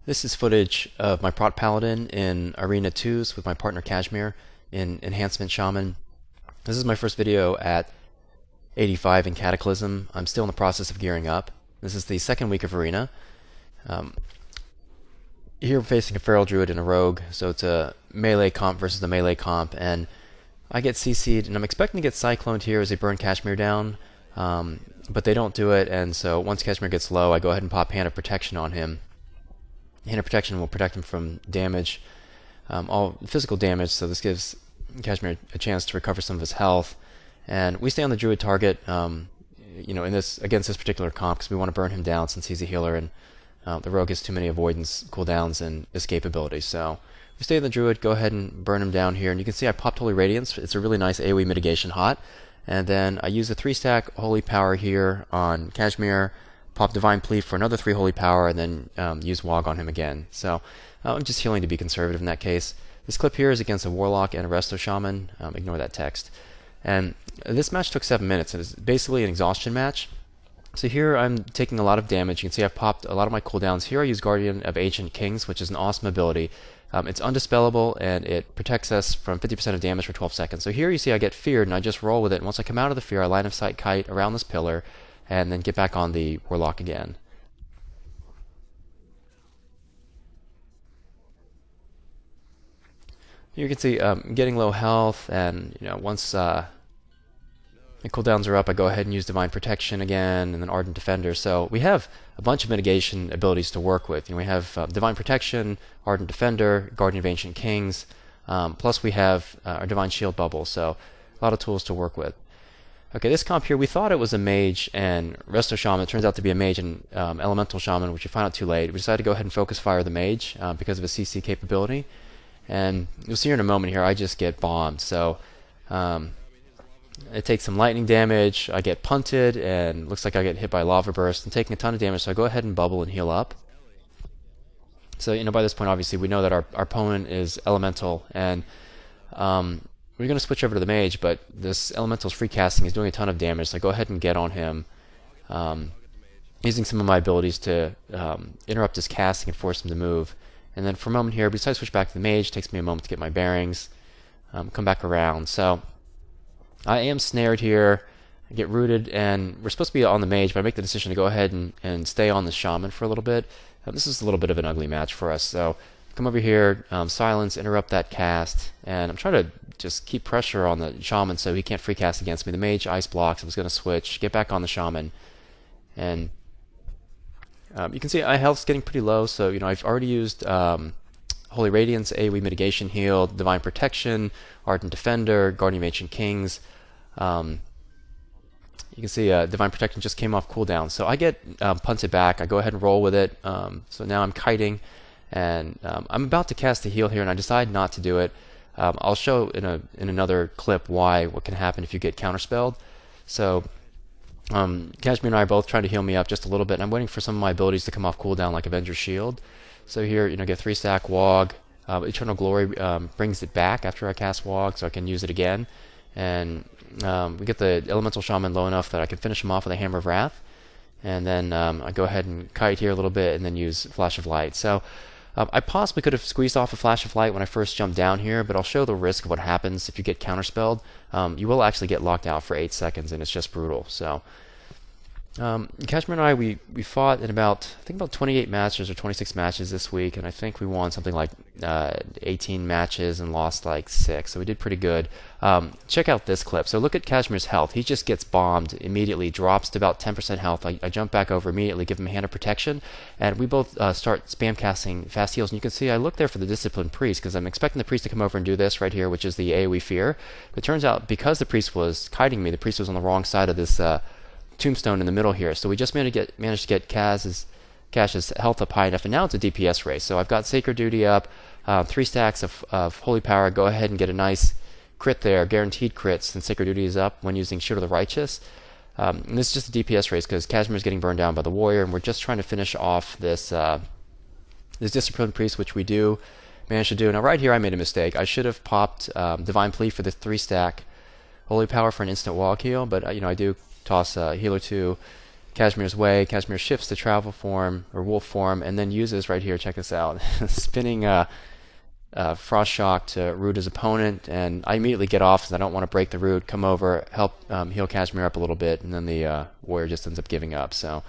This is footage of my Prot Paladin in Arena 2s with my partner Kashmír in Enhancement Shaman. This is my first video at 85 in Cataclysm. I'm still in the process of gearing up. This is the second week of Arena. Here we're facing a Feral Druid and a Rogue, so it's a melee comp versus the melee comp, and I get CC'd, and I'm expecting to get Cycloned here as they burn Kashmír down, but they don't do it, and so once Kashmír gets low, I go ahead and pop Hand of Protection on him. Hand of Protection will protect him from damage, all physical damage, so this gives Kashmír a chance to recover some of his health. And we stay on the Druid target, in this against this particular comp because we want to burn him down since he's a healer, and the Rogue has too many avoidance cooldowns and escape abilities. So we stay on the Druid, go ahead and burn him down here, and you can see I popped Holy Radiance. It's a really nice AoE mitigation hot, and then I use a 3-stack Holy Power here on Kashmír. Pop Divine Plea for another 3 Holy Power, and then use Wog on him again. So I'm just healing to be conservative in that case. This clip here is against a Warlock and a Resto Shaman. Ignore that text. And this match took 7 minutes, and it's basically an exhaustion match. So here I'm taking a lot of damage. You can see I've popped a lot of my cooldowns. Here I use Guardian of Ancient Kings, which is an awesome ability. It's undispellable, and it protects us from 50% of damage for 12 seconds. So here you see I get feared, and I just roll with it. And once I come out of the fear, I line of sight kite around this pillar, and then get back on the Warlock again. You can see getting low health, and once the cooldowns are up, I go ahead and use Divine Protection again, and then Ardent Defender. So we have a bunch of mitigation abilities to work with. We have Divine Protection, Ardent Defender, Guardian of Ancient Kings, plus we have our Divine Shield bubble. So a lot of tools to work with. Okay, this comp here, we thought it was a Mage and Resto Shaman. It turns out to be a Mage and Elemental Shaman, which we found out too late. We decided to go ahead and focus fire the Mage because of his CC capability. And you'll see here in a moment here, I just get bombed. So it takes some lightning damage, I get punted, and looks like I get hit by Lava Burst. I'm taking a ton of damage, so I go ahead and bubble and heal up. So, by this point, obviously, we know that our opponent is Elemental, and we're going to switch over to the Mage, but this Elemental's free casting is doing a ton of damage, so I go ahead and get on him, using some of my abilities to interrupt his casting and force him to move. And then for a moment here, besides switch back to the Mage, it takes me a moment to get my bearings, come back around. So I am snared here, I get rooted, and we're supposed to be on the Mage, but I make the decision to go ahead and stay on the Shaman for a little bit. This is a little bit of an ugly match for us, so come over here, silence, interrupt that cast, and I'm trying to just keep pressure on the Shaman so he can't free cast against me. The Mage ice blocks. I was going to switch, get back on the Shaman, and you can see my health's getting pretty low, so I've already used Holy Radiance, AoE mitigation heal, Divine Protection, Ardent Defender, Guardian of Ancient Kings. You can see Divine Protection just came off cooldown, so I get punted back. I go ahead and roll with it. So now I'm kiting, and I'm about to cast a heal here, and I decide not to do it. I'll show in another clip what can happen if you get counterspelled. So Kashmír and I are both trying to heal me up just a little bit, and I'm waiting for some of my abilities to come off cooldown, like Avenger's Shield. So here, get 3-stack Wog. Eternal Glory brings it back after I cast Wog, so I can use it again. And we get the Elemental Shaman low enough that I can finish him off with a Hammer of Wrath. And then I go ahead and kite here a little bit, and then use Flash of Light. So I possibly could have squeezed off a Flash of Light when I first jumped down here, but I'll show the risk of what happens if you get counterspelled. You will actually get locked out for 8 seconds, and it's just brutal. So Kashmír and I, we fought in I think about 28 matches or 26 matches this week, and I think we won something like 18 matches and lost like 6, so we did pretty good. Check out this clip. So look at Kashmír's health. He just gets bombed immediately, drops to about 10% health. I jump back over immediately, give him a Hand of Protection, and we both start spam casting fast heals. And you can see I look there for the Disciplined Priest, because I'm expecting the Priest to come over and do this right here, which is the AoE Fear. But it turns out, because the Priest was kiting me, the Priest was on the wrong side of this tombstone in the middle here, so we just managed to get Kash's health up high enough, and now it's a DPS race. So I've got Sacred Duty up, 3 stacks of Holy Power. Go ahead and get a nice crit there, guaranteed crits since Sacred Duty is up when using Shield of the Righteous. And this is just a DPS race because Kashmír is getting burned down by the Warrior, and we're just trying to finish off this Disciplined Priest, which we do manage to do. Now right here I made a mistake. I should have popped Divine Plea for the 3-stack Holy Power for an instant Wog heal, but I do toss a healer 2 Kashmír's way. Kashmír shifts to travel form or wolf form, and then uses right here. Check this out, spinning Frost Shock to root his opponent, and I immediately get off because I don't want to break the root. Come over, help heal Kashmír up a little bit, and then the warrior just ends up giving up. So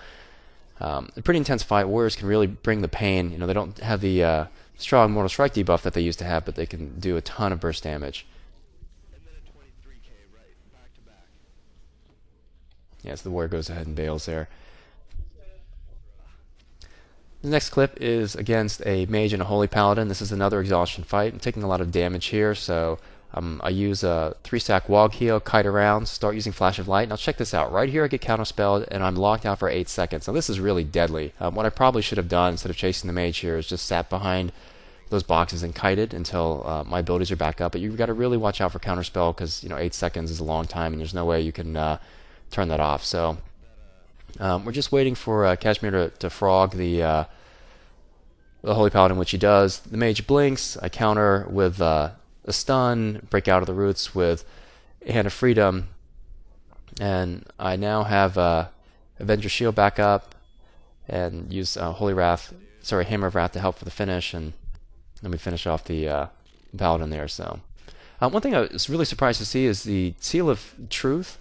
a pretty intense fight. Warriors can really bring the pain. You know, they don't have the strong Mortal Strike debuff that they used to have, but they can do a ton of burst damage. Yeah, so the warrior goes ahead and bails there. The next clip is against a mage and a holy paladin. This is another exhaustion fight. I'm taking a lot of damage here, so I use a 3-stack wog heal, kite around, start using Flash of Light. Now check this out. Right here I get counterspelled, and I'm locked out for 8 seconds. Now this is really deadly. What I probably should have done instead of chasing the mage here is just sat behind those boxes and kited until my abilities are back up. But you've got to really watch out for counterspell because 8 seconds is a long time, and there's no way you can turn that off. So we're just waiting for Kashmír to frog the Holy Paladin, which he does. The mage blinks. I counter with a stun, break out of the roots with a Hand of Freedom, and I now have Avenger Shield back up and use Hammer of Wrath to help for the finish, and then we finish off the Paladin there. So one thing I was really surprised to see is the Seal of Truth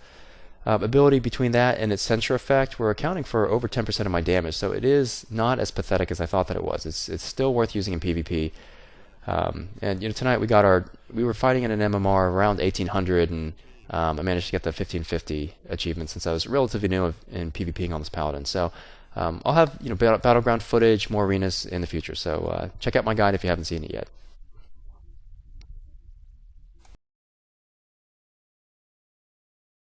ability. Between that and its censure effect, we're accounting for over 10% of my damage, so it is not as pathetic as I thought that it was. It's still worth using in PvP. And tonight we were fighting in an MMR around 1800, and I managed to get the 1550 achievement since I was relatively new in PvPing on this Paladin. So I'll have battleground footage, more arenas in the future. So check out my guide if you haven't seen it yet.